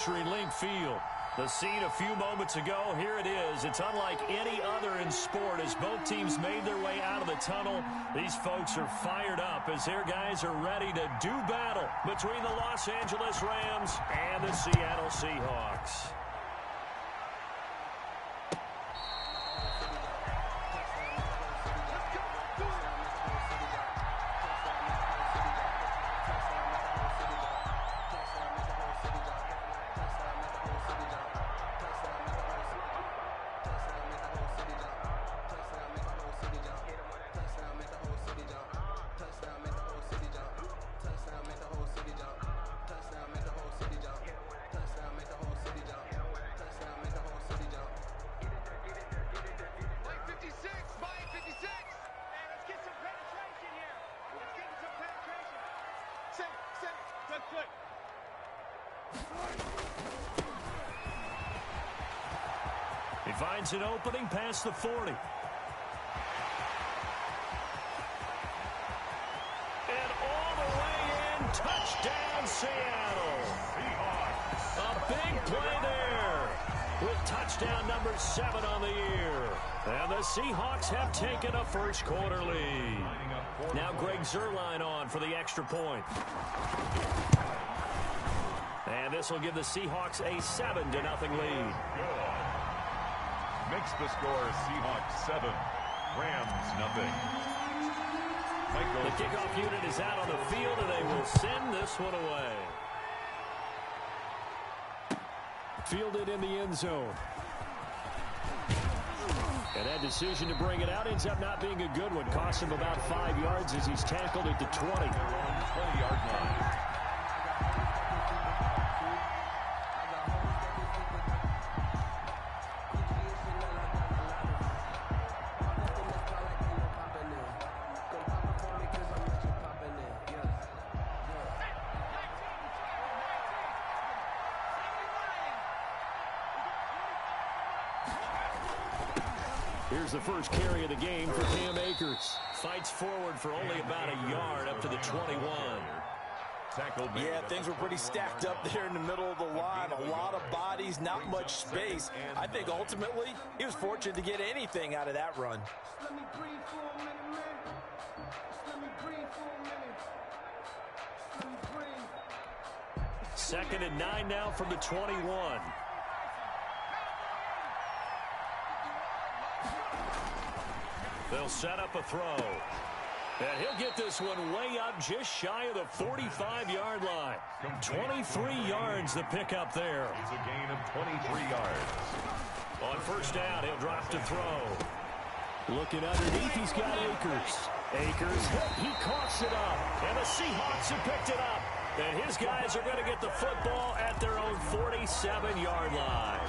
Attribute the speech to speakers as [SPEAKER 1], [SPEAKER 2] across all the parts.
[SPEAKER 1] Link Field. The scene a few moments ago, here it is. It's unlike any other in sport as both teams made their way out of the tunnel. These folks are fired up as their guys are ready to do battle between the Los Angeles Rams and the Seattle Seahawks. He finds an opening past the 40. And all the way in, touchdown Seattle. A big play there with touchdown number 7 on the year. And the Seahawks have taken a first quarter lead. Now Greg Zuerlein on for the extra point. And this will give the Seahawks a 7-0 lead.
[SPEAKER 2] Makes the score Seahawks 7, Rams 0.
[SPEAKER 1] The kickoff unit is out on the field, and they will send this one away. Fielded in the end zone. And that decision to bring it out ends up not being a good one. Costs him about 5 yards as he's tackled at the 20.
[SPEAKER 2] 20-yard line.
[SPEAKER 1] Here's the first carry of the game for Cam Akers. Fights forward for only about a yard up to the 21.
[SPEAKER 3] Yeah, things were pretty stacked up there in the middle of the line. A lot of bodies, not much space. I think ultimately he was fortunate to get anything out of that run.
[SPEAKER 1] Second and 9 now from the 21. They'll set up a throw. And he'll get this one way up just shy of the 45-yard line. 23 yards the pickup there.
[SPEAKER 2] It's a gain of 23 yards.
[SPEAKER 1] On first down, he'll drop to throw. Looking underneath, he's got Akers. Akers, he coughs it up. And the Seahawks have picked it up. And his guys are going to get the football at their own 47-yard line.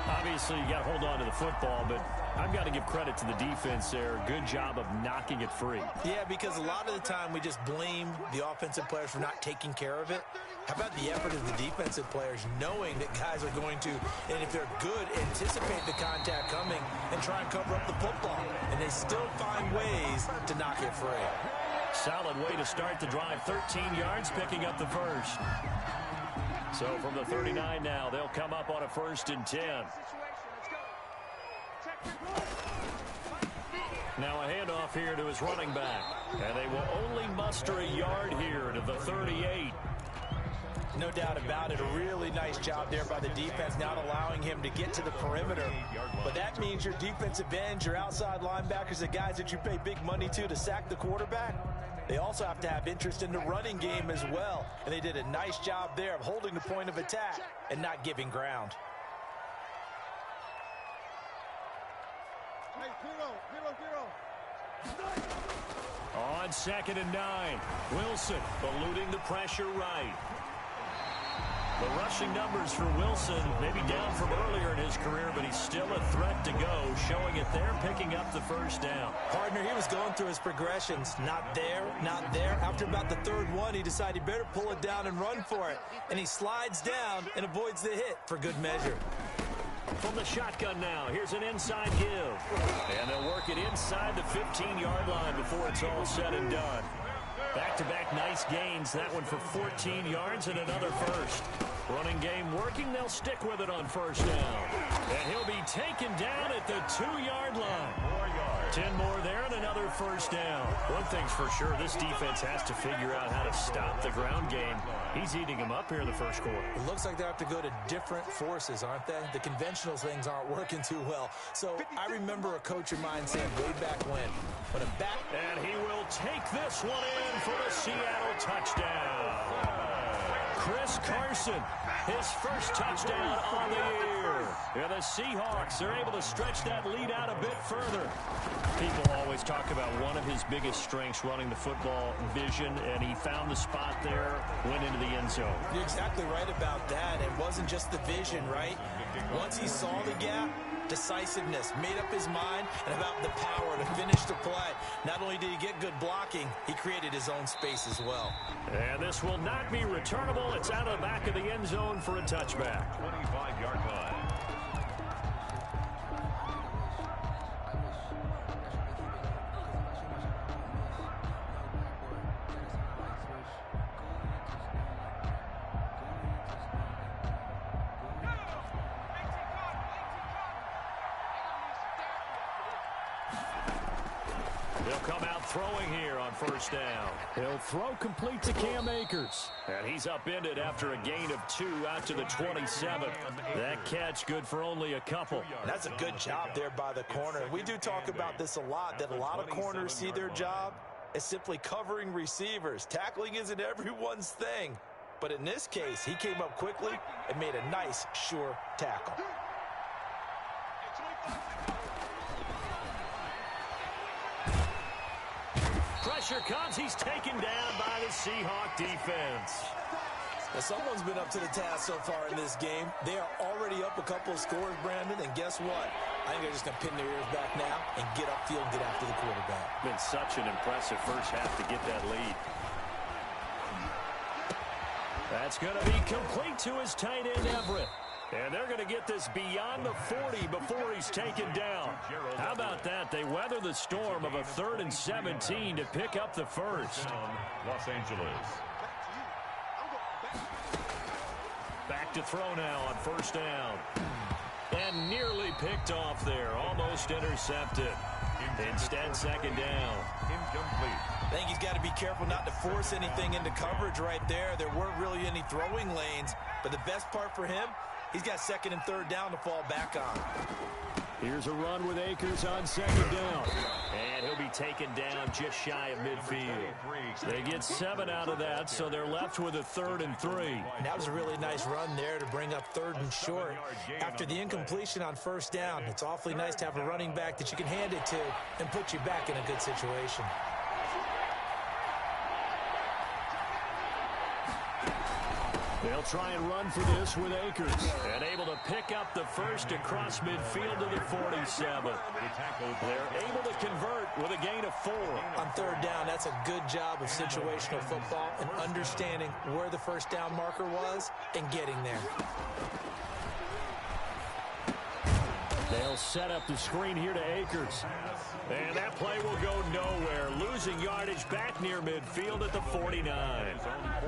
[SPEAKER 1] Obviously, you got to hold on to the football, but I've got to give credit to the defense there. Good job of knocking it free.
[SPEAKER 3] Yeah, because a lot of the time we just blame the offensive players for not taking care of it. How about the effort of the defensive players knowing that guys are going to, and if they're good, anticipate the contact coming and try and cover up the football. And they still find ways to knock it free.
[SPEAKER 1] Solid way to start the drive. 13 yards, picking up the first. So from the 39 now, they'll come up on a 1st and 10. Now a handoff here to his running back. And they will only muster a yard here to the 38.
[SPEAKER 3] No doubt about it. A really nice job there by the defense, not allowing him to get to the perimeter. But that means your defensive ends, your outside linebackers, the guys that you pay big money to sack the quarterback, they also have to have interest in the running game as well. And they did a nice job there of holding the point of attack and not giving ground.
[SPEAKER 1] On 2nd and 9, Wilson eluding the pressure right. The rushing numbers for Wilson maybe down from earlier in his career, but he's still a threat to go, showing it there, picking up the first down.
[SPEAKER 3] Partner, he was going through his progressions. Not there, not there. After about the 3rd one, he decided he better pull it down and run for it. And he slides down and avoids the hit for good measure.
[SPEAKER 1] From the shotgun now, here's an inside give. And they'll work it inside the 15-yard line before it's all said and done. Back-to-back nice gains. That one for 14 yards and another first. Running game working. They'll stick with it on first down. And he'll be taken down at the 2-yard line. 10 more there and another first down. One thing's for sure, this defense has to figure out how to stop the ground game. He's eating them up here in the first quarter.
[SPEAKER 3] It looks like they have to go to different forces, aren't they? The conventional things aren't working too well. So I remember a coach of mine saying way back when a back...
[SPEAKER 1] And he will take this one in for the Seattle touchdown. Chris Carson, his first touchdown on the year. And the Seahawks are able to stretch that lead out a bit further. People always talk about one of his biggest strengths, running the football, vision, and he found the spot there, went into the end zone.
[SPEAKER 3] You're exactly right about that. It wasn't just the vision, right? Once he saw the gap, decisiveness, made up his mind, and about the power to finish the play. Not only did he get good blocking, he created his own space as well.
[SPEAKER 1] And this will not be returnable. It's out of the back of the end zone for a touchback.
[SPEAKER 2] 25-yard line.
[SPEAKER 1] He'll come out throwing here on first down. He'll throw complete to Cam Akers. And he's upended after a gain of 2 out to the 27. That catch good for only a couple.
[SPEAKER 3] That's a good job there by the corner. We do talk about this a lot, that a lot of corners see their job as simply covering receivers. Tackling isn't everyone's thing. But in this case, he came up quickly and made a nice, sure tackle.
[SPEAKER 1] Pressure comes. He's taken down by the Seahawk defense.
[SPEAKER 3] Now, someone's been up to the task so far in this game. They are already up a couple of scores, Brandon, and guess what? I think they're just going to pin their ears back now and get upfield and get after the quarterback.
[SPEAKER 1] Been such an impressive first half to get that lead. That's going to be complete to his tight end, Everett. And they're going to get this beyond the 40 before he's taken down. How about that? They weather the storm of a 3rd and 17 to pick up the first.
[SPEAKER 2] Los Angeles.
[SPEAKER 1] Back to throw now on first down. And nearly picked off there. Almost intercepted. Instead, second down.
[SPEAKER 2] Incomplete.
[SPEAKER 3] I think he's got to be careful not to force anything into coverage right there. There weren't really any throwing lanes. But the best part for him, he's got 2nd and 3rd down to fall back on.
[SPEAKER 1] Here's a run with Akers on 2nd down. And he'll be taken down just shy of midfield. They get 7 out of that, so they're left with a 3rd and 3.
[SPEAKER 3] And that was a really nice run there to bring up 3rd and short. After the incompletion on first down, it's awfully nice to have a running back that you can hand it to and put you back in a good situation.
[SPEAKER 1] They'll try and run for this with Akers. And able to pick up the first across midfield to the 47. They're able to convert with a gain of 4.
[SPEAKER 3] On 3rd down, that's a good job of situational football and understanding where the first down marker was and getting there.
[SPEAKER 1] They'll set up the screen here to Akers. And that play will go nowhere. Losing yardage back near midfield at the 49.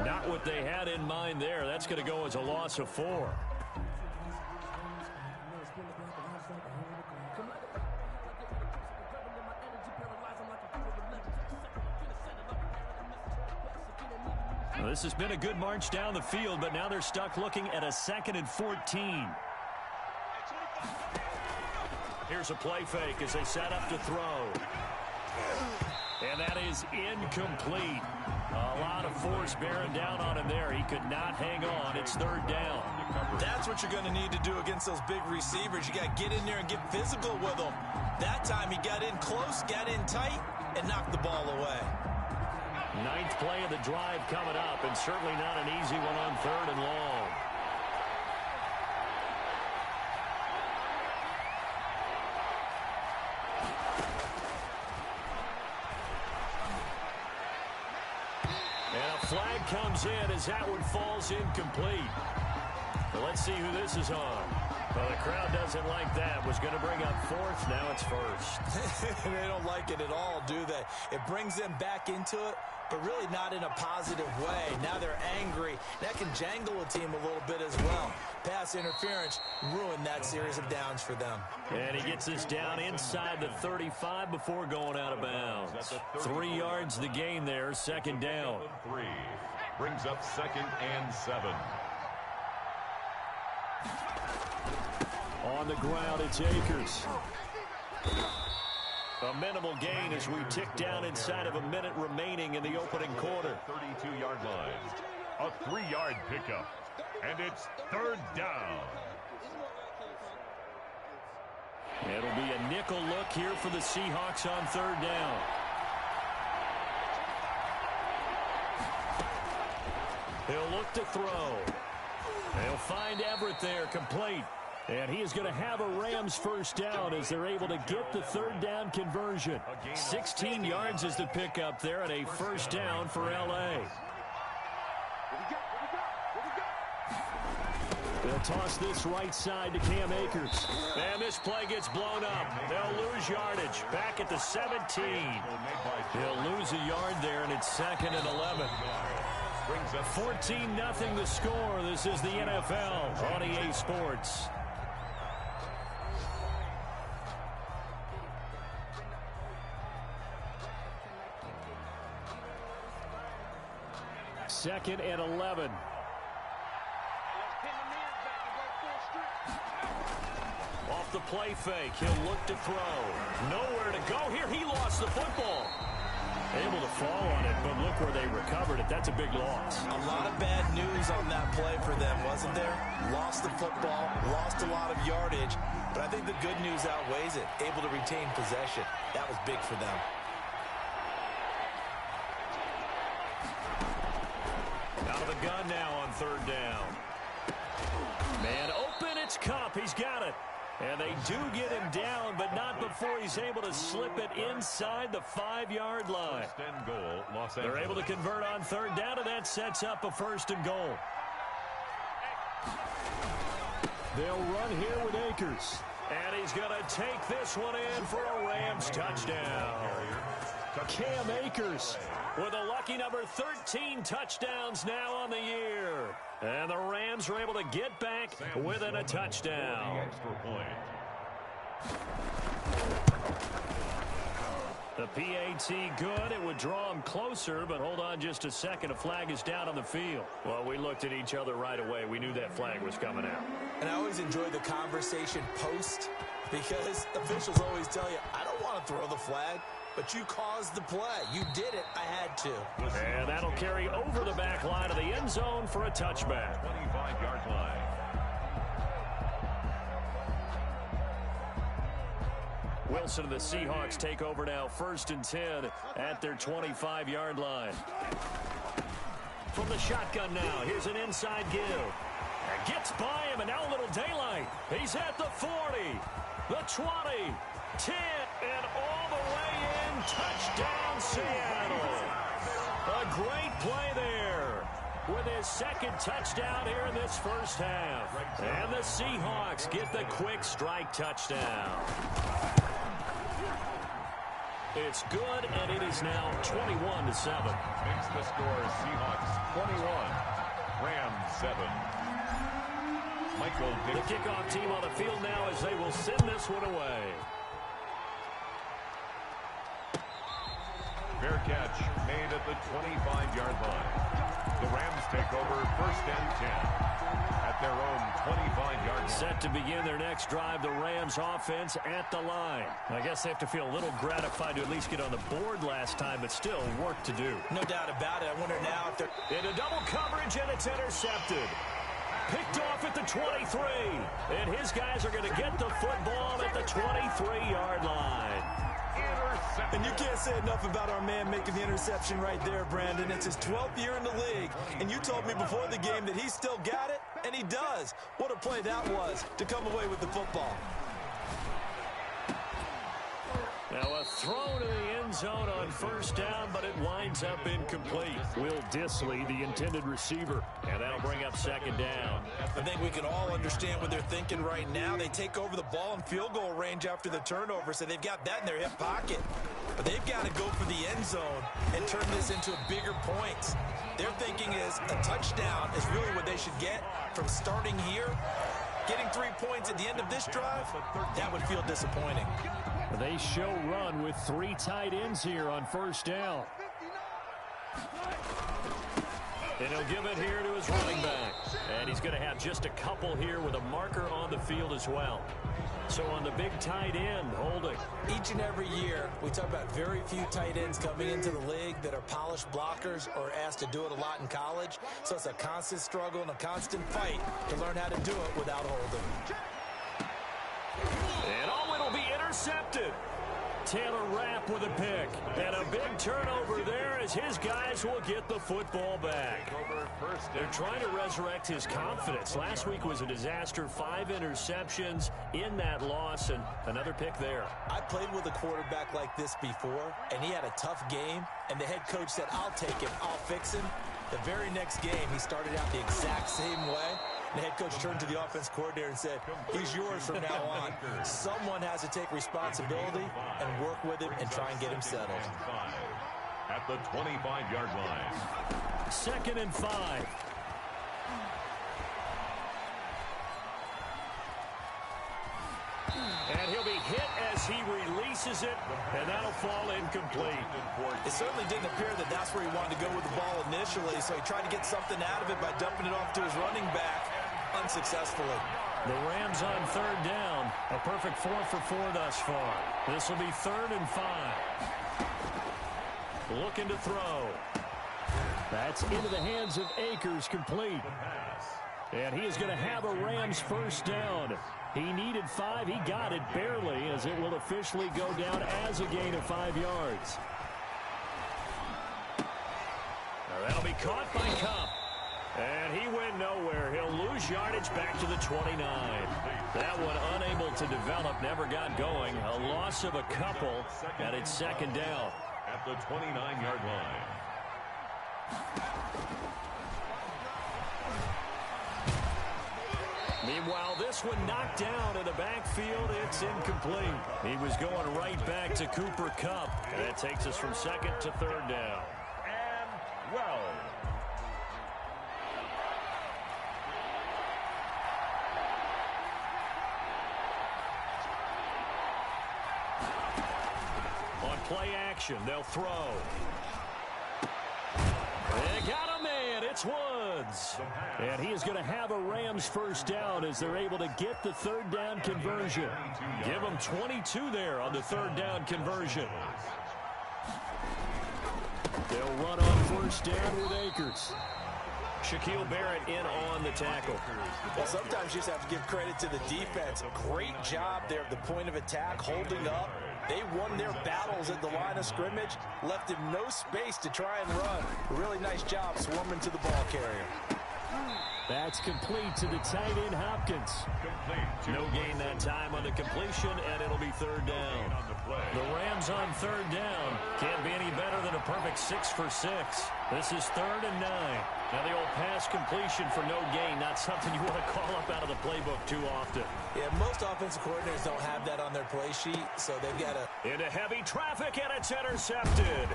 [SPEAKER 1] Not what they had in mind there. That's going to go as a loss of 4. Well, this has been a good march down the field, but now they're stuck looking at a 2nd and 14. Here's a play fake as they set up to throw. And that is incomplete. A lot of force bearing down on him there. He could not hang on. It's 3rd down.
[SPEAKER 3] That's what you're going to need to do against those big receivers. You got to get in there and get physical with them. That time he got in close, got in tight, and knocked the ball away.
[SPEAKER 1] 9th play of the drive coming up, and certainly not an easy one on 3rd and long. And a flag comes in as that one falls incomplete. But let's see who this is on. Well, the crowd doesn't like that. Was going to bring up fourth. Now it's first.
[SPEAKER 3] They don't like it at all, do they? It brings them back into it, but really not in a positive way. Now they're angry. That can jangle a team a little bit as well. Pass interference ruined that series of downs for them.
[SPEAKER 1] And he gets this down inside the 35 before going out of bounds. 3 yards the gain there, second down.
[SPEAKER 2] 3 brings up 2nd and 7.
[SPEAKER 1] On the ground, it's Akers. A minimal gain as we tick down inside of a minute remaining in the opening quarter.
[SPEAKER 2] 32-yard line. A 3-yard pickup. And it's 3rd down.
[SPEAKER 1] It'll be a nickel look here for the Seahawks on 3rd down. He'll look to throw. They'll find Everett there, complete. And he is going to have a Rams first down as they're able to get the 3rd down conversion. 16 yards is the pickup there and a first down for L.A. They'll toss this right side to Cam Akers. And this play gets blown up. They'll lose yardage. Back at the 17. They'll lose a yard there, and it's 2nd and 11. 14-0 the score. This is the NFL on EA Sports. Second and 11. Off the play fake, he'll look to throw. Nowhere to go here. He lost the football. Able to fall on it, but look where they recovered it. That's a big loss.
[SPEAKER 3] A lot of bad news on that play for them, wasn't there? Lost the football, lost a lot of yardage, but I think the good news outweighs it. Able to retain possession. That was big for them.
[SPEAKER 1] Out of the gun now on 3rd down. Man open, it's Kupp. He's got it. And they do get him down, but not before he's able to slip it inside the 5-yard line.
[SPEAKER 2] First and goal, Los Angeles.
[SPEAKER 1] They're able to convert on 3rd down, and that sets up a 1st and goal. They'll run here with Akers. And he's going to take this one in for a Rams touchdown. Cam Akers with a lucky number 13 touchdowns now on the year. And the Rams are able to get back within a touchdown. The PAT good. It would draw him closer, but hold on just a second. A flag is down on the field. Well, we looked at each other right away. We knew that flag was coming out.
[SPEAKER 3] And I always enjoy the conversation post because officials always tell you, I don't want to throw the flag. But you caused the play. You did it. I had to.
[SPEAKER 1] And that'll carry over the back line of the end zone for a touchback.
[SPEAKER 2] 25-yard line.
[SPEAKER 1] Wilson and the Seahawks take over now, 1st and 10 at their 25-yard line. From the shotgun now, here's an inside give. And gets by him, and now a little daylight. He's at the 40, the 20, 10, and all the way in. Touchdown, Seattle. A great play there with his 2nd touchdown here in this first half. And the Seahawks get the quick strike touchdown. It's good, and it is now 21-7.
[SPEAKER 2] Makes the score Seahawks 21, Rams 7. Michael
[SPEAKER 1] The kickoff team on the field now as they will send this one away.
[SPEAKER 2] Fair catch made at the 25-yard line. The Rams take over 1st and 10 at their own 25-yard line.
[SPEAKER 1] Set to begin their next drive, the Rams offense at the line. I guess they have to feel a little gratified to at least get on the board last time, but still work to do.
[SPEAKER 3] No doubt about it. I wonder now if they're
[SPEAKER 1] into double coverage, and it's intercepted. Picked off at the 23. And his guys are going to get the football at the 23-yard line.
[SPEAKER 3] And you can't say enough about our man making the interception right there, Brandon. It's his 12th year in the league, and you told me before the game that he still got it, and he does. What a play that was to come away with the football.
[SPEAKER 1] Now a throw to the end zone on first down, but it winds up incomplete. Will Disley, the intended receiver, and that'll bring up second down.
[SPEAKER 3] I think we can all understand what they're thinking right now. They take over the ball in field goal range after the turnover, so they've got that in their hip pocket. But they've got to go for the end zone and turn this into a bigger points. Their thinking is a touchdown is really what they should get from starting here. Getting 3 points at the end of this drive, that would feel disappointing.
[SPEAKER 1] They show run with 3 tight ends here on first down. And he'll give it here to his running back. And he's going to have just a couple here with a marker on the field as well. So on the big tight end, holding.
[SPEAKER 3] Each and every year, we talk about very few tight ends coming into the league that are polished blockers or asked to do it a lot in college. So it's a constant struggle and a constant fight to learn how to do it without holding.
[SPEAKER 1] And it'll be intercepted. Taylor Rapp with a pick. And a big turnover there as his guys will get the football back. They're trying to resurrect his confidence. Last week was a disaster. 5 interceptions in that loss, and another pick there.
[SPEAKER 3] I played with a quarterback like this before, and he had a tough game, and the head coach said, I'll take him, I'll fix him. The very next game, he started out the exact same way. The head coach turned to the offense coordinator and said, he's yours from now on. Someone has to take responsibility and work with him and try and get him settled.
[SPEAKER 2] At the 25-yard line.
[SPEAKER 1] 2nd and 5. And he'll be hit as he releases it, and that'll fall incomplete.
[SPEAKER 3] It certainly didn't appear that that's where he wanted to go with the ball initially, so he tried to get something out of it by dumping it off to his running back unsuccessfully.
[SPEAKER 1] The Rams on 3rd down. A perfect 4 for 4 thus far. This will be 3rd and 5. Looking to throw. That's into the hands of Akers, complete. And he is going to have a Rams first down. He needed 5. He got it barely, as it will officially go down as a gain of 5 yards. Now that'll be caught by Kupp. And he went nowhere. He'll lose yardage back to the 29. That one unable to develop, never got going. A loss of a couple, and it's 2nd down.
[SPEAKER 2] At the 29-yard line.
[SPEAKER 1] Meanwhile, this one knocked down in the backfield. It's incomplete. He was going right back to Cooper Kupp. And that takes us from 2nd to 3rd down.
[SPEAKER 2] And well.
[SPEAKER 1] On play action, they'll throw. They got a man. It's Woods. And he is going to have a Rams first down as they're able to get the 3rd down conversion. Give them 22 there on the 3rd down conversion. They'll run on first down with Akers. Shaquille Barrett in on the tackle.
[SPEAKER 3] Well, sometimes you just have to give credit to the defense. Great job there at the point of attack, holding up. They won their battles at the line of scrimmage, left him no space to try and run. Really nice job swarming to the ball carrier.
[SPEAKER 1] That's complete to the tight end, Hopkins. No gain that time on the completion, and it'll be 3rd down. The Rams on 3rd down. Can't be any better than a perfect 6 for 6. This is 3rd and 9. Now the old pass completion for no gain, not something you want to call up out of the playbook too often.
[SPEAKER 3] Yeah, most offensive coordinators don't have that on their play sheet, so they've got to...
[SPEAKER 1] Into heavy traffic, and it's intercepted.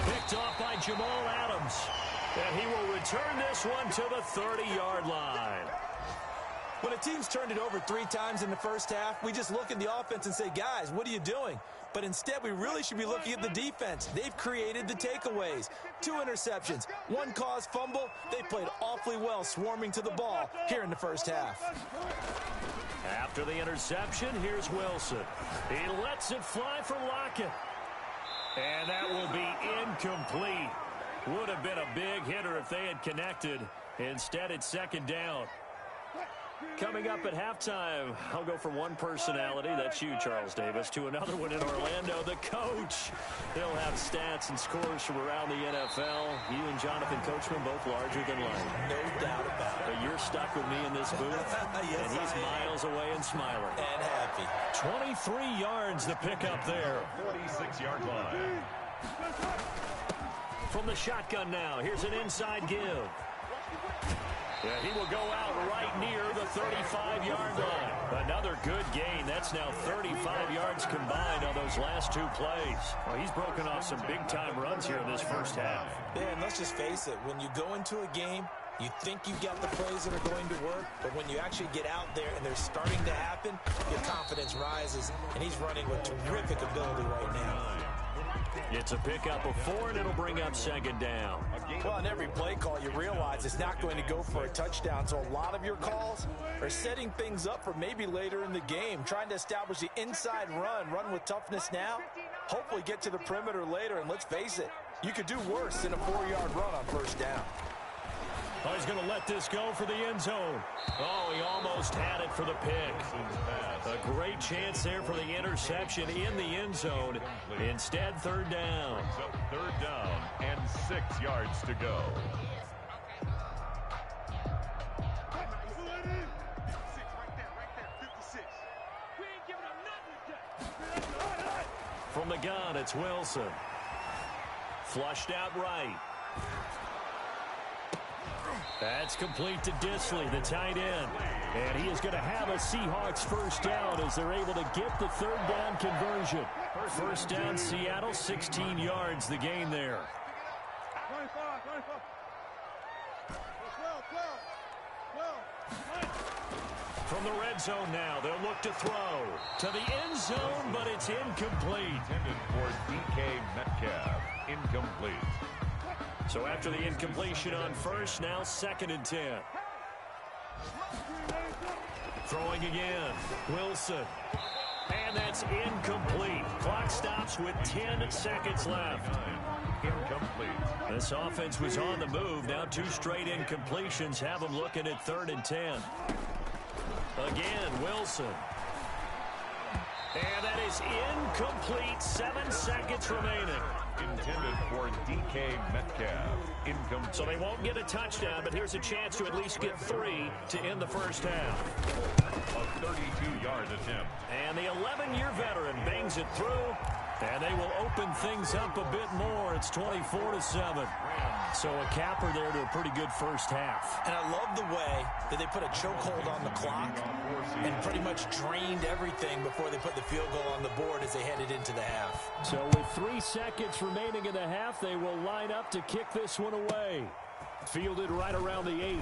[SPEAKER 1] Picked off by Jamal Adams. And he will return this one to the 30-yard line.
[SPEAKER 3] When a team's turned it over 3 times in the first half, we just look at the offense and say, guys, what are you doing? But instead, we really should be looking at the defense. They've created the takeaways. 2 interceptions, 1 caused fumble. They played awfully well swarming to the ball here in the first half.
[SPEAKER 1] After the interception, here's Wilson. He lets it fly for Lockett. And that will be incomplete. Would have been a big hitter if they had connected. Instead, it's 2nd down. Coming up at halftime, I'll go from one personality, that's you, Charles Davis, to another one in Orlando, the coach. He'll have stats and scores from around the NFL. You and Jonathan Coachman both larger than life.
[SPEAKER 3] No doubt about it.
[SPEAKER 1] But you're stuck with me in this booth,
[SPEAKER 3] Yes,
[SPEAKER 1] and he's miles away and smiling.
[SPEAKER 3] And happy.
[SPEAKER 1] 23 yards to pick up there.
[SPEAKER 2] 46-yard line.
[SPEAKER 1] From the shotgun now, here's an inside give. Yeah, he will go out right near the 35-yard line. Another good gain. That's now 35 yards combined on those last two plays. Well, he's broken off some big-time runs here in this first half.
[SPEAKER 3] Yeah, and let's just face it. When you go into a game, you think you got the plays that are going to work, but when you actually get out there and they're starting to happen, your confidence rises, and he's running with terrific ability right now.
[SPEAKER 1] It's a pickup of 4, and it'll bring up second down.
[SPEAKER 3] Well, on every play call, you realize it's not going to go for a touchdown, so a lot of your calls are setting things up for maybe later in the game, trying to establish the inside run with toughness now, hopefully get to the perimeter later, and let's face it, you could do worse than a 4-yard run on first down.
[SPEAKER 1] Oh, he's going to let this go for the end zone. Oh, he almost had it for the pick. A great chance there for the interception in the end zone. Instead, third down.
[SPEAKER 2] Third down and 6 yards to go.
[SPEAKER 1] From the gun, it's Wilson. Flushed out right. That's complete to Disley, the tight end. And he is going to have a Seahawks first down as they're able to get the third down conversion. First down, Seattle, 16 yards, the gain there. From the red zone now, they'll look to throw to the end zone, but it's incomplete.
[SPEAKER 2] Intended for DK Metcalf. Incomplete.
[SPEAKER 1] So after the incompletion on first, now 2nd and 10. Throwing again, Wilson. And that's incomplete. Clock stops with 10 seconds left.
[SPEAKER 2] Incomplete.
[SPEAKER 1] This offense was on the move. Now 2 straight incompletions have them looking at 3rd and 10. Again, Wilson. And that is incomplete. 7 seconds remaining.
[SPEAKER 2] Intended for DK Metcalf. Incomplete.
[SPEAKER 1] So they won't get a touchdown, but here's a chance to at least get 3 to end the first half.
[SPEAKER 2] A 32-yard attempt.
[SPEAKER 1] And the 11-year veteran bangs it through, and they will open things up a bit more. It's 24-7. So a capper there to a pretty good first half.
[SPEAKER 3] And I love the way that they put a chokehold on the clock and pretty much drained everything before they put the field goal on the board as they headed into the half.
[SPEAKER 1] So with 3 seconds remaining in the half, they will line up to kick this one away. Fielded right around the 8.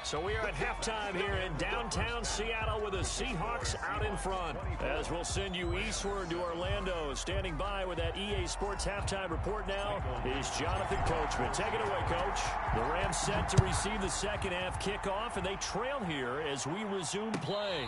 [SPEAKER 1] So we are at halftime here in downtown Seattle with the Seahawks out in front. As we'll send you eastward to Orlando. Standing by with that EA Sports halftime report now is Jonathan Coachman. Take it away, Coach. The Rams set to receive the second half kickoff, and they trail here as we resume play.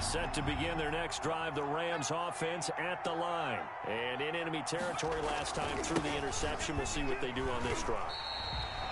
[SPEAKER 1] Set to begin their next drive, the Rams offense at the line. And in enemy territory last time through the interception. We'll see what they do on this drive.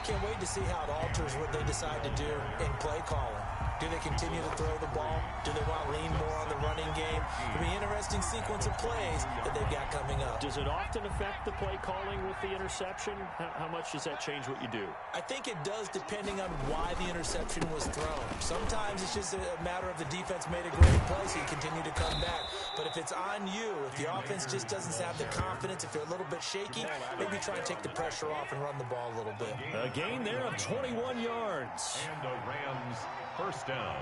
[SPEAKER 3] Can't wait to see how it alters what they decide to do in play calling. Do they continue to throw the ball? Do they want to lean more on the running game? It'll be an interesting sequence of plays that they've got coming up.
[SPEAKER 1] Does it often affect the play calling with the interception? How much does that change what you do?
[SPEAKER 3] I think it does depending on why the interception was thrown. Sometimes it's just a matter of the defense made a great play, so you continue to come back. But if it's on you, if the offense just doesn't have the confidence, if they're a little bit shaky, maybe try and take the pressure off and run the ball a little bit.
[SPEAKER 1] A gain there of 21 yards.
[SPEAKER 2] And the Rams first down.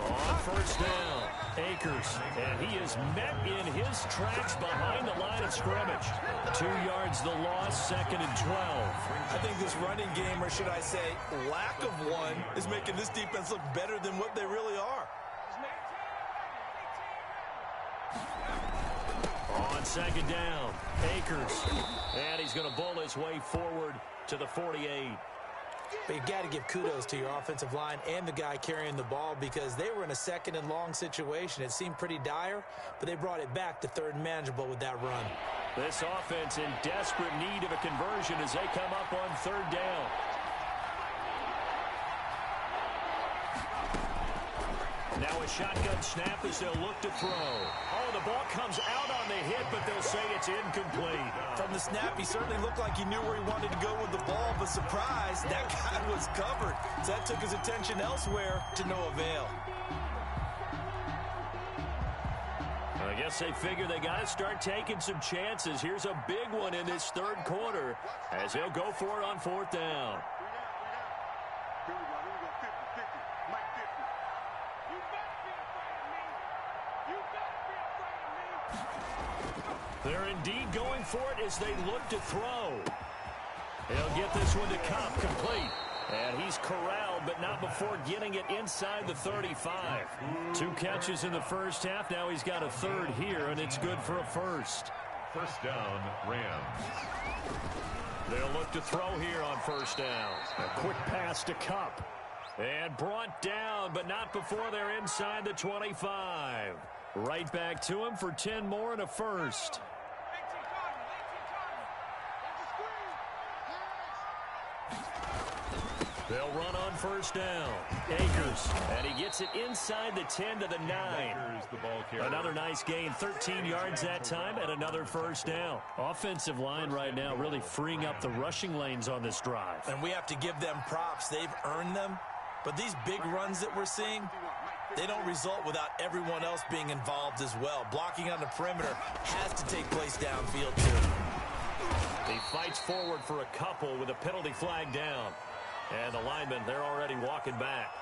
[SPEAKER 1] On first down, Akers, and he is met in his tracks behind the line of scrimmage. 2 yards the loss, 2nd and 12.
[SPEAKER 3] I think this running game, or should I say lack of one, is making this defense look better than what they really are.
[SPEAKER 1] On 2nd down, Akers, and he's going to bull his way forward to the 48.
[SPEAKER 3] But you got to give kudos to your offensive line and the guy carrying the ball because they were in a second and long situation. It seemed pretty dire, but they brought it back to third and manageable with that run.
[SPEAKER 1] This offense in desperate need of a conversion as they come up on third down. Now a shotgun snap as they'll look to throw. Oh, the ball comes out on the hit, but they'll say it's incomplete.
[SPEAKER 3] From the snap, he certainly looked like he knew where he wanted to go with the ball, but surprise, that guy was covered. So that took his attention elsewhere to no avail.
[SPEAKER 1] I guess they figure they got to start taking some chances. Here's a big one in this third quarter as they'll go for it on fourth down. They're indeed going for it as they look to throw. He'll get this one to Cup, complete. And he's corralled, but not before getting it inside the 35. 2 catches in the first half. Now he's got a third here, and it's good for a first.
[SPEAKER 2] First down, Rams.
[SPEAKER 1] They'll look to throw here on first down. A quick pass to Cup. And brought down, but not before they're inside the 25. Right back to him for 10 more and a first. They'll run on first down. Akers, and he gets it inside the 10 to the 9. Another nice gain, 13 yards that time, and another first down. Offensive line right now really freeing up the rushing lanes on this drive.
[SPEAKER 3] And we have to give them props. They've earned them. But these big runs that we're seeing, they don't result without everyone else being involved as well. Blocking on the perimeter has to take place downfield, too.
[SPEAKER 1] He fights forward for a couple with a penalty flag down. And the linemen, they're already walking back.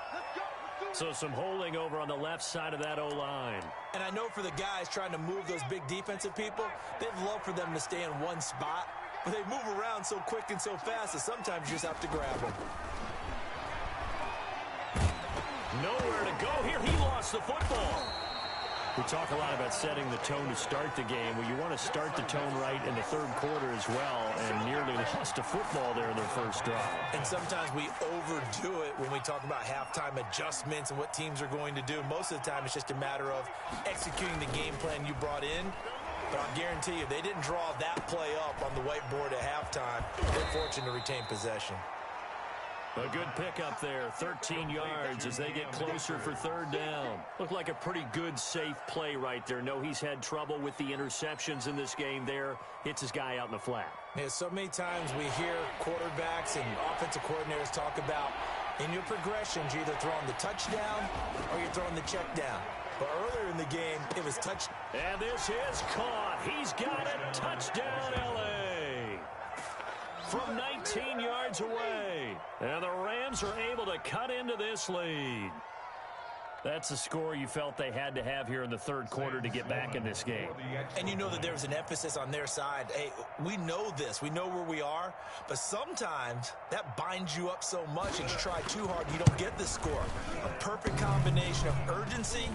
[SPEAKER 1] So some holding over on the left side of that O-line.
[SPEAKER 3] And I know for the guys trying to move those big defensive people, they'd love for them to stay in one spot. But they move around so quick and so fast that sometimes you just have to grab them.
[SPEAKER 1] Nowhere to go here. He lost the football. We talk a lot about setting the tone to start the game. Well, you want to start the tone right in the third quarter as well, and nearly lost a football there in their first drive.
[SPEAKER 3] And sometimes we overdo it when we talk about halftime adjustments and what teams are going to do. Most of the time, it's just a matter of executing the game plan you brought in. But I'll guarantee you, they didn't draw that play up on the whiteboard at halftime. They're fortunate to retain possession.
[SPEAKER 1] A good pickup there, 13 yards as they get closer for third down. Looked like a pretty good, safe play right there. No, he's had trouble with the interceptions in this game there. Hits his guy out in the flat.
[SPEAKER 3] Yeah, so many times we hear quarterbacks and offensive coordinators talk about in your progressions, you're either throwing the touchdown or you're throwing the check down. But earlier in the game, it was touch.
[SPEAKER 1] And this is caught. He's got it. Touchdown, L.A. From 19 yards away. And the Rams are able to cut into this lead. That's a score you felt they had to have here in the third quarter to get back in this game.
[SPEAKER 3] And you know that there's an emphasis on their side. Hey, we know this. We know where we are. But sometimes that binds you up so much and you try too hard and you don't get the score. A perfect combination of urgency,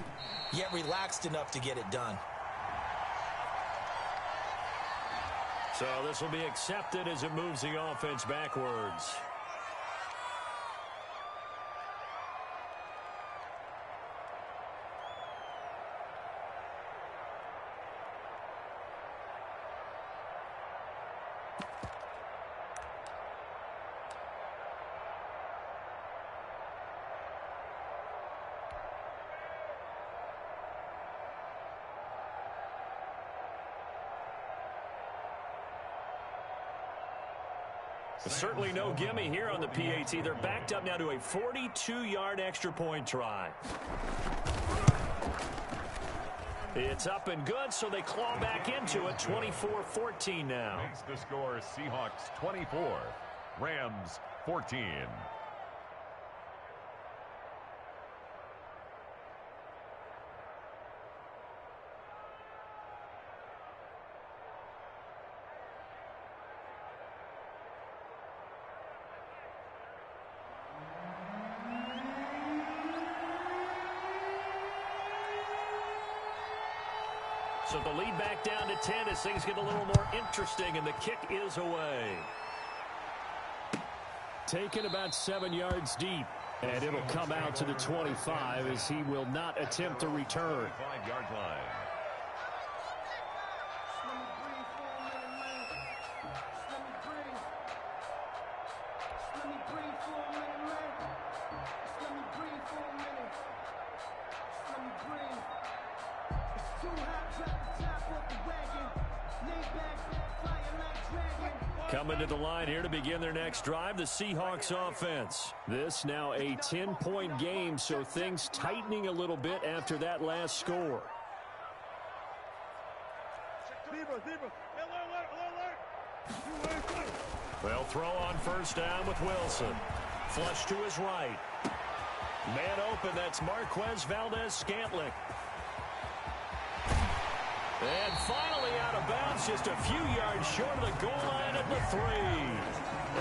[SPEAKER 3] yet relaxed enough to get it done.
[SPEAKER 1] So this will be accepted as it moves the offense backwards. Certainly no gimme here on the PAT. They're backed up now to a 42-yard extra point try. It's up and good, so they claw back into it. 24-14 now.
[SPEAKER 2] Makes the score Seahawks 24, Rams 14.
[SPEAKER 1] So the lead back down to 10 as things get a little more interesting, and the kick is away. taken about 7 yards deep. And it'll come out to the 25 as he will not attempt to return.
[SPEAKER 2] 5-yard line.
[SPEAKER 1] Coming to the line here to begin their next drive, the Seahawks offense. This now a 10-point game, so things tightening a little bit after that last score. They'll throw on first down with Wilson. Flush to his right. Man open, that's Marquez Valdez-Scantling. And finally out of bounds, just a few yards short of the goal line at the 3.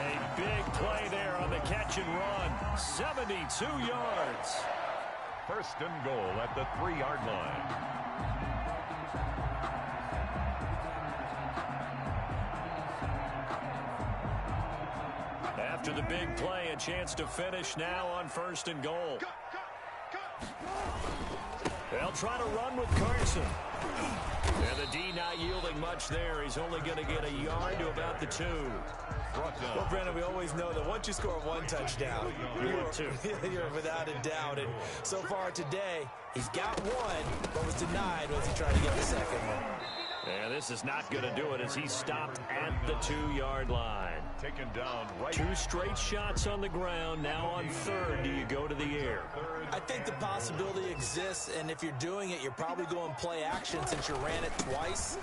[SPEAKER 1] A big play there on the catch and run. 72 yards.
[SPEAKER 2] First and goal at the 3-yard line.
[SPEAKER 1] After the big play, a chance to finish now on first and goal. They'll try to run with Carson. And the D not yielding much there. He's only going to get a yard to about the 2.
[SPEAKER 3] Well, Brandon, we always know that once you score one touchdown, you're without a doubt. And so far today, he's got one, but was denied as he tried to get the second one.
[SPEAKER 1] And this is not going to do it as he stopped at the 2-yard line.
[SPEAKER 2] Taken down right.
[SPEAKER 1] 2 straight shots on the ground. Now on third, do you go to the air?
[SPEAKER 3] I think the possibility exists, and if you're doing it, you're probably going play action since you ran it twice.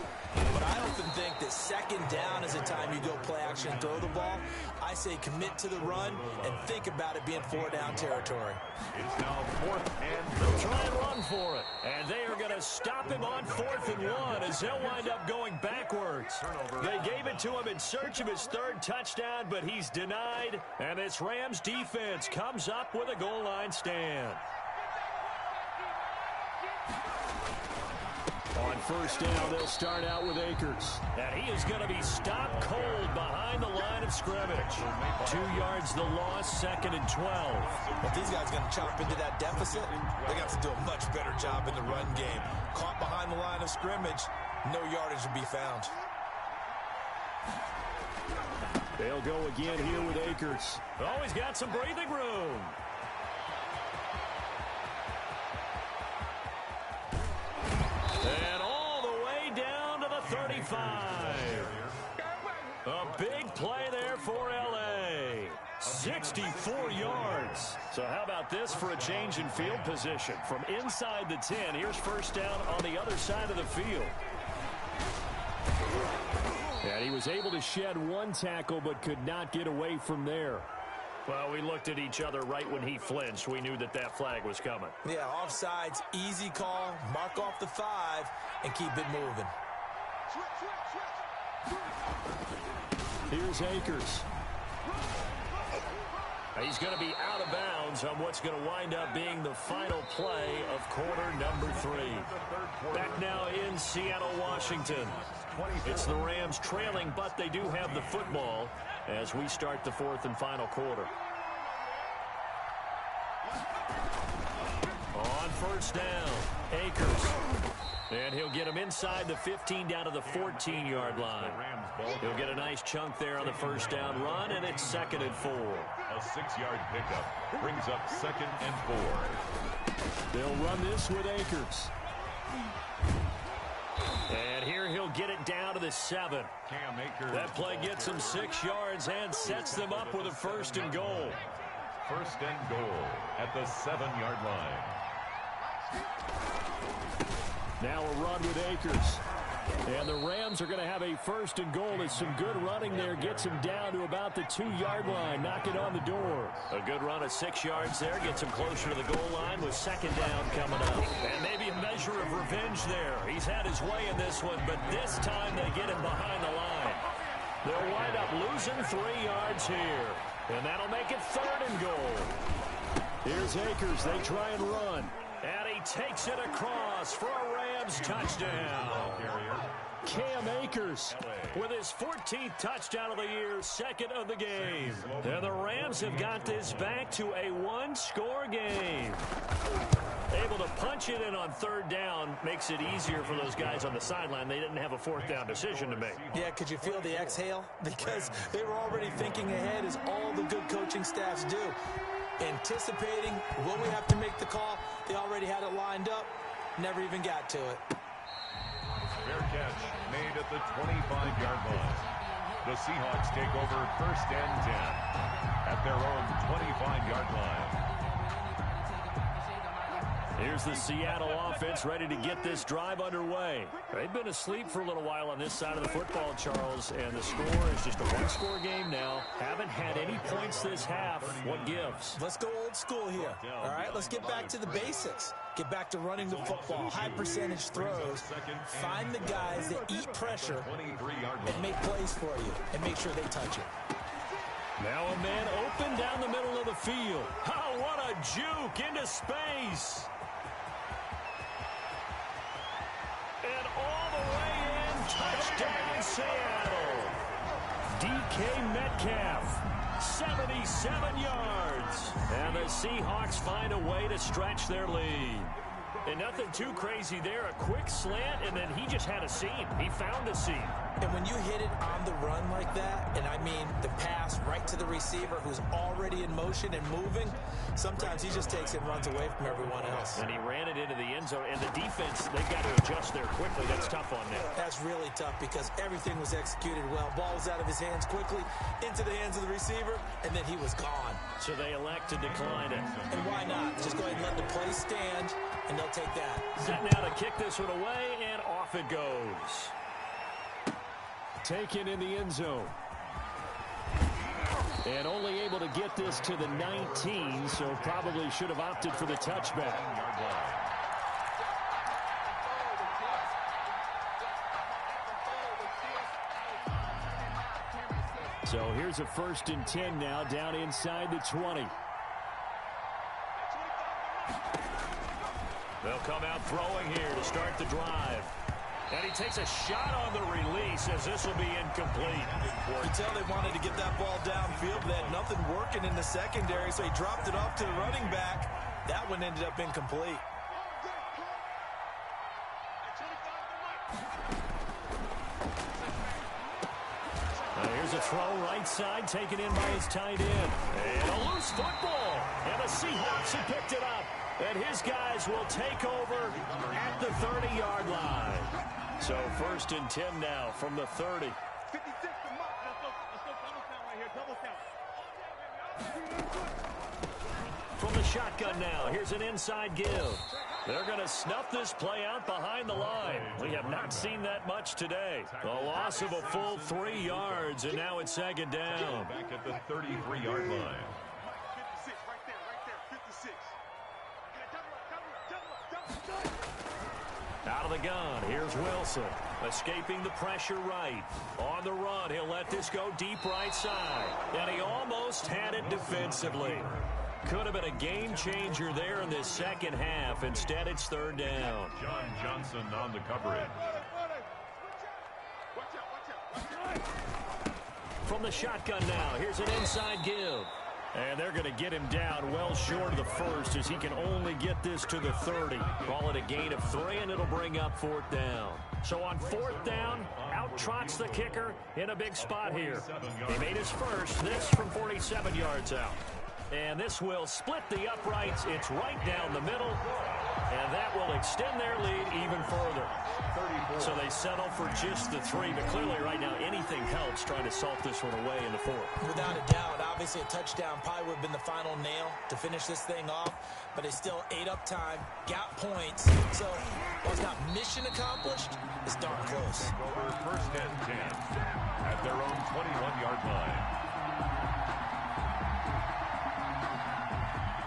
[SPEAKER 3] But I often think that second down is the time you go play action and throw the ball. I say commit to the run and think about it being 4-down territory.
[SPEAKER 2] It's now 4th and
[SPEAKER 1] they'll try and run for it. And they are going to stop him on 4th and 1 as they'll wind up going backwards. They gave it to him in search of his 3rd touchdown, but he's denied. And this Rams defense comes up with a goal line stand. On first down, they'll start out with Akers. And he is going to be stopped cold behind the line of scrimmage. 2 yards the loss, 2nd and 12.
[SPEAKER 3] If these guys are going to chop into that deficit, they got to do a much better job in the run game. Caught behind the line of scrimmage, no yardage to be found.
[SPEAKER 1] They'll go again here with Akers. Oh, he's got some breathing room. And all the way down to the 35. A big play there for L.A. 64 yards. So how about this for a change in field position? From inside the 10, here's first down on the other side of the field. And he was able to shed one tackle but could not get away from there. Well, we looked at each other right when he flinched. We knew that that flag was coming.
[SPEAKER 3] Yeah, offsides, easy call, mark off the 5, and keep it moving.
[SPEAKER 1] Here's Akers. He's going to be out of bounds on what's going to wind up being the final play of quarter number 3. Back now in Seattle, Washington. It's the Rams trailing, but they do have the football as we start the 4th and final quarter. On first down, Akers. And he'll get him inside the 15 down to the 14-yard line. He'll get a nice chunk there on the first down run, and it's 2nd and 4.
[SPEAKER 2] A 6-yard pickup brings up 2nd and 4.
[SPEAKER 1] They'll run this with Akers. And here he'll get it down to the 7. That play gets him 6 yards and sets them up with a 1st and goal.
[SPEAKER 2] 1st and goal at the 7-yard line.
[SPEAKER 1] Now a run with Akers. And the Rams are going to have a 1st and goal as some good running there gets him down to about the 2-yard line. Knock it on the door. A good run of 6 yards there gets him closer to the goal line with 2nd down coming up. And maybe a measure of revenge there. He's had his way in this one, but this time they get him behind the line. They'll wind up losing 3 yards here. And that'll make it 3rd and goal. Here's Akers. They try and run. At a takes it across for a Rams touchdown. Cam Akers with his 14th touchdown of the year, second of the game. And the Rams have got this back to a one-score game. Able to punch it in on third down makes it easier for those guys on the sideline. They didn't have a fourth down decision to make.
[SPEAKER 3] Yeah, could you feel the exhale? Because they were already thinking ahead, as all the good coaching staffs do. Anticipating, will we have to make the call? They already had it lined up, never even got to it.
[SPEAKER 2] Fair catch made at the 25-yard line. The Seahawks take over first and 10 at their own 25-yard line.
[SPEAKER 1] Here's the Seattle offense ready to get this drive underway. They've been asleep for a little while on this side of the football, Charles, and the score is just a one-score game now. Haven't had any points this half. What gives?
[SPEAKER 3] Let's go old school here. All right, let's get back to the basics. Get back to running the football, high percentage throws. Find the guys that eat pressure and make plays for you and make sure they touch it.
[SPEAKER 1] Now a man open down the middle of the field. Oh, what a juke into space. And all the way in, touchdown Seattle. DK Metcalf, 77 yards. And the Seahawks find a way to stretch their lead. And nothing too crazy there. A quick slant, and then he just had a seam. He found a seam.
[SPEAKER 3] And when you hit it on the run like that, and I mean the pass right to the receiver who's already in motion and moving, sometimes he just takes it and runs away from everyone else.
[SPEAKER 1] And he ran it into the end zone, and the defense, they've got to adjust there quickly. That's tough on them.
[SPEAKER 3] That's really tough because everything was executed well. Ball was out of his hands quickly, into the hands of the receiver, and then he was gone.
[SPEAKER 1] So they elect to decline it.
[SPEAKER 3] And why not? Just go ahead and let the play stand, and they'll take that.
[SPEAKER 1] Set now to kick this one away, and off it goes. Taken in the end zone. And only able to get this to the 19, so probably should have opted for the touchback. So here's a 1st and 10 now, down inside the 20. They'll come out throwing here to start the drive. And he takes a shot on the release as this will be incomplete.
[SPEAKER 3] You can tell they wanted to get that ball downfield. They had nothing working in the secondary, so he dropped it off to the running back. That one ended up incomplete.
[SPEAKER 1] Here's a throw right side, taken in by his tight end. And a loose football. And the Seahawks have picked it up. And his guys will take over at the 30-yard line. So 1st and 10 now from the 30.
[SPEAKER 4] 56 to Mark. Let's go double count right here. Double count.
[SPEAKER 1] From the shotgun now, here's an inside give. They're going to snuff this play out behind the line. We have not seen that much today. A loss of a full 3 yards, and now it's 2nd down.
[SPEAKER 2] Back at the 33-yard line.
[SPEAKER 4] 56 right there. 56.
[SPEAKER 1] Out of the gun, here's Wilson. Escaping the pressure right. On the run, he'll let this go deep right side. And he almost had it defensively. Could have been a game changer there in this second half. Instead, it's 3rd down.
[SPEAKER 2] John Johnson on the coverage.
[SPEAKER 1] From the shotgun now, here's an inside give. And they're going to get him down well short of the 1st as he can only get this to the 30. Call it a gain of 3, and it'll bring up 4th down. So on 4th down, out trots the kicker in a big spot here. He made his first, this from 47 yards out. And this will split the uprights. It's right down the middle. And that will extend their lead even further. So they settle for just the 3. But clearly right now anything helps trying to salt this one away in the 4th.
[SPEAKER 3] Without a doubt, obviously a touchdown probably would have been the final nail to finish this thing off. But they still ate up time, got points. So while it's not mission accomplished, it's darn close.
[SPEAKER 2] Over 1st and 10 at their own 21-yard line.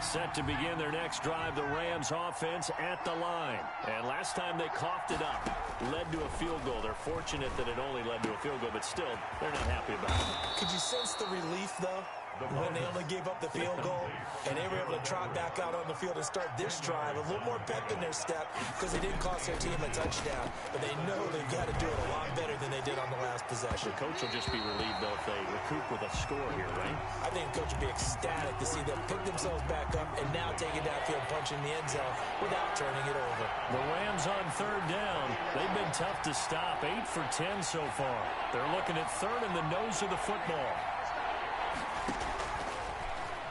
[SPEAKER 1] Set to begin their next drive, the Rams offense at the line. And last time they coughed it up, led to a field goal. They're fortunate that it only led to a field goal, but still, they're not happy about it.
[SPEAKER 3] Could you sense the relief, though? when they only gave up the field goal, and they were able to trot back out on the field and start this drive. A little more pep in their step because they didn't cost their team a touchdown. But they know they've got to do it a lot better than they did on the last possession.
[SPEAKER 1] The coach will just be relieved, though, if they recoup with a score here, right?
[SPEAKER 3] I think the coach will be ecstatic to see them pick themselves back up and now take it downfield, punching the end zone without turning it over.
[SPEAKER 1] The Rams on third down. They've been tough to stop. 8 for 10 so far. They're looking at third in the nose of the football.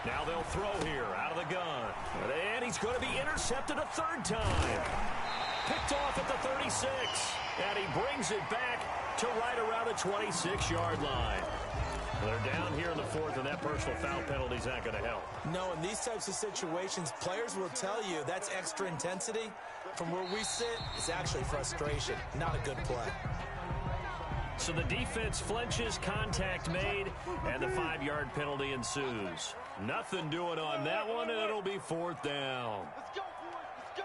[SPEAKER 1] Now they'll throw here out of the gun. And he's going to be intercepted a third time. Picked off at the 36. And he brings it back to right around the 26-yard line. They're down here in the fourth, and that personal foul penalty is not going to help.
[SPEAKER 3] No, in these types of situations, players will tell you that's extra intensity. From where we sit, it's actually frustration, not a good play.
[SPEAKER 1] So the defense flinches, contact made, and the 5-yard penalty ensues. Nothing doing on that one, and it'll be fourth down.
[SPEAKER 4] Let's go, boys. Let's go.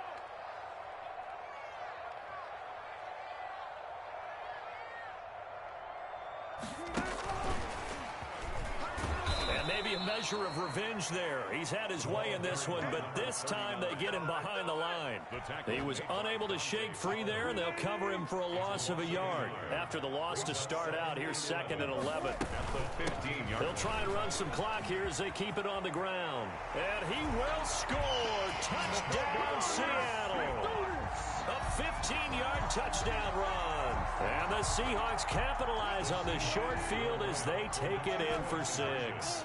[SPEAKER 1] And maybe a measure of revenge there. He's had his way in this one, but this time they get him behind the line. He was unable to shake free there, and they'll cover him for a loss of a yard. After the loss to start out, here's 2nd and 11. They'll try and run some clock here as they keep it on the ground. And he will score. Touchdown, Seattle. A 15-yard touchdown run. And the Seahawks capitalize on the short field as they take it in for 6.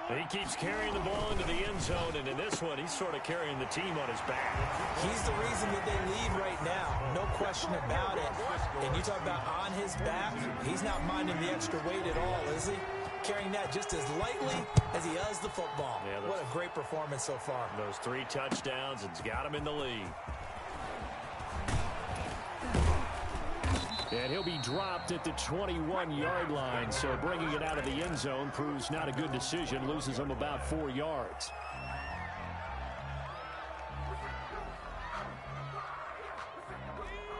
[SPEAKER 1] He keeps carrying the ball into the end zone, and in this one, he's sort of carrying the team on his back.
[SPEAKER 3] He's the reason that they lead right now. No question about it. And you talk about on his back, he's not minding the extra weight at all, is he? Carrying that just as lightly as he does the football. Yeah, what a great performance so far.
[SPEAKER 1] Those 3 touchdowns, it's got him in the lead. And he'll be dropped at the 21-yard line, so bringing it out of the end zone proves not a good decision, loses him about 4 yards.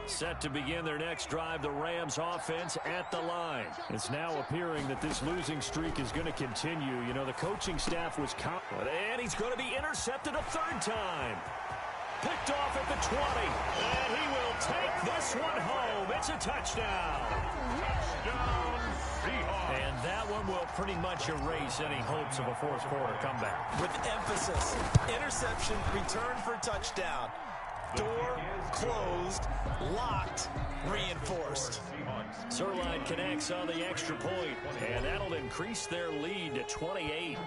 [SPEAKER 1] Set to begin their next drive, the Rams offense at the line. It's now appearing that this losing streak is going to continue. You know, the coaching staff was confident, and he's going to be intercepted a third time. Picked off at the 20, and he will take this one home. It's a touchdown.
[SPEAKER 2] Touchdown, Seahawks.
[SPEAKER 1] And that one will pretty much erase any hopes of a fourth quarter comeback.
[SPEAKER 3] With emphasis, interception, return for touchdown. Door closed, locked, reinforced.
[SPEAKER 1] Zerline connects on the extra point, and that'll increase their lead to 28.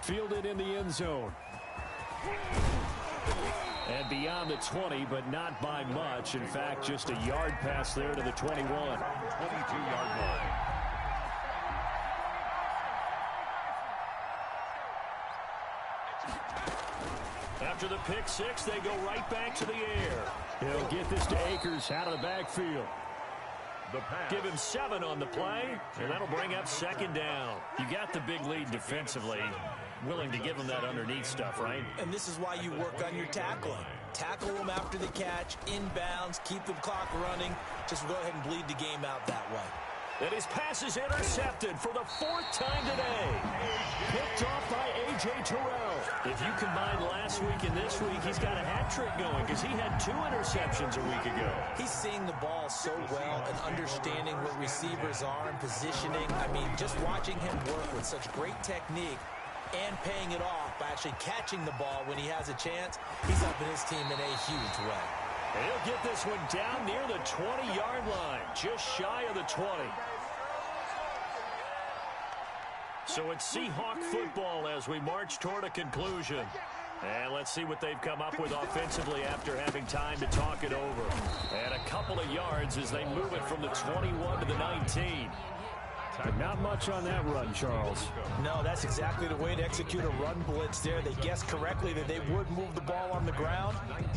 [SPEAKER 1] Fielded in the end zone. And beyond the 20, but not by much. In fact, just a yard pass there to the 21.
[SPEAKER 2] 22-yard line.
[SPEAKER 1] After the pick 6, they go right back to the air. He'll get this to Akers out of the backfield. Give him 7 on the play, and that'll bring up 2nd down. You got the big lead defensively. Willing to give him that underneath stuff, right?
[SPEAKER 3] And this is why you work on your tackling. Tackle them after the catch, inbounds, keep the clock running. Just go ahead and bleed the game out that way.
[SPEAKER 1] And his pass is intercepted for the 4th time today. Picked off by A.J. Terrell. If you combine last week and this week, he's got a hat trick going because he had 2 interceptions a week ago.
[SPEAKER 3] He's seeing the ball so well and understanding what receivers are and positioning. I mean, just watching him work with such great technique and paying it off by actually catching the ball when he has a chance, he's helping his team in a huge way.
[SPEAKER 1] And he'll get this one down near the 20-yard line, just shy of the 20. So it's Seahawk football as we march toward a conclusion. And let's see what they've come up with offensively after having time to talk it over. And a couple of yards as they move it from the 21 to the 19. But not much on that run, Charles.
[SPEAKER 3] No, that's exactly the way to execute a run blitz there. They guessed correctly that they would move the ball on the ground,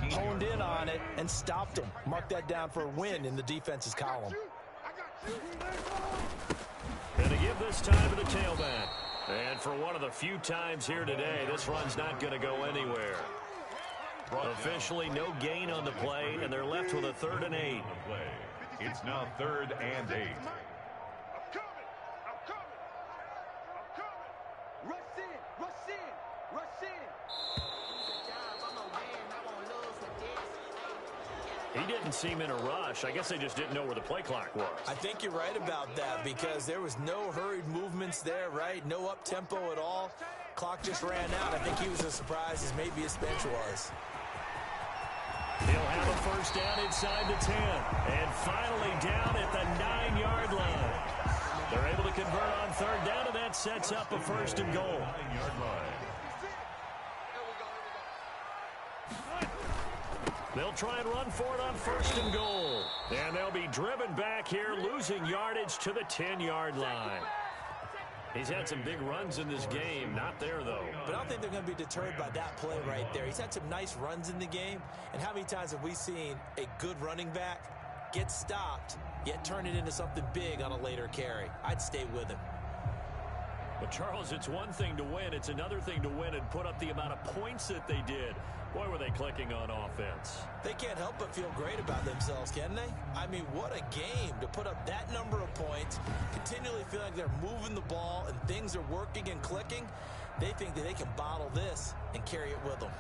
[SPEAKER 3] honed in on it, and stopped them. Mark that down for a win in the defense's column.
[SPEAKER 1] And to give this time to the tailback. And for one of the few times here today, this run's not going to go anywhere. Officially no gain on the play, and they're left with a 3rd and 8.
[SPEAKER 2] It's now 3rd and 8.
[SPEAKER 1] He didn't seem in a rush. I guess they just didn't know where the play clock was.
[SPEAKER 3] I think you're right about that because there was no hurried movements there, right? No up-tempo at all. Clock just ran out. I think he was as surprised as maybe his bench was.
[SPEAKER 1] He'll have a first down inside the 10. And finally down at the 9-yard line. They're able to convert on third down, and that sets up a first and goal.
[SPEAKER 2] 9-yard line.
[SPEAKER 1] They'll try and run for it on first and goal. And they'll be driven back here, losing yardage to the 10-yard line. He's had some big runs in this game. Not there, though.
[SPEAKER 3] But I don't think they're going to be deterred by that play right there. He's had some nice runs in the game. And how many times have we seen a good running back get stopped, yet turn it into something big on a later carry? I'd stay with him.
[SPEAKER 1] But, Charles, it's one thing to win. It's another thing to win and put up the amount of points that they did. Boy, were they clicking on offense.
[SPEAKER 3] They can't help but feel great about themselves, can they? I mean, what a game to put up that number of points, continually feel like they're moving the ball and things are working and clicking. They think that they can bottle this and carry it with them.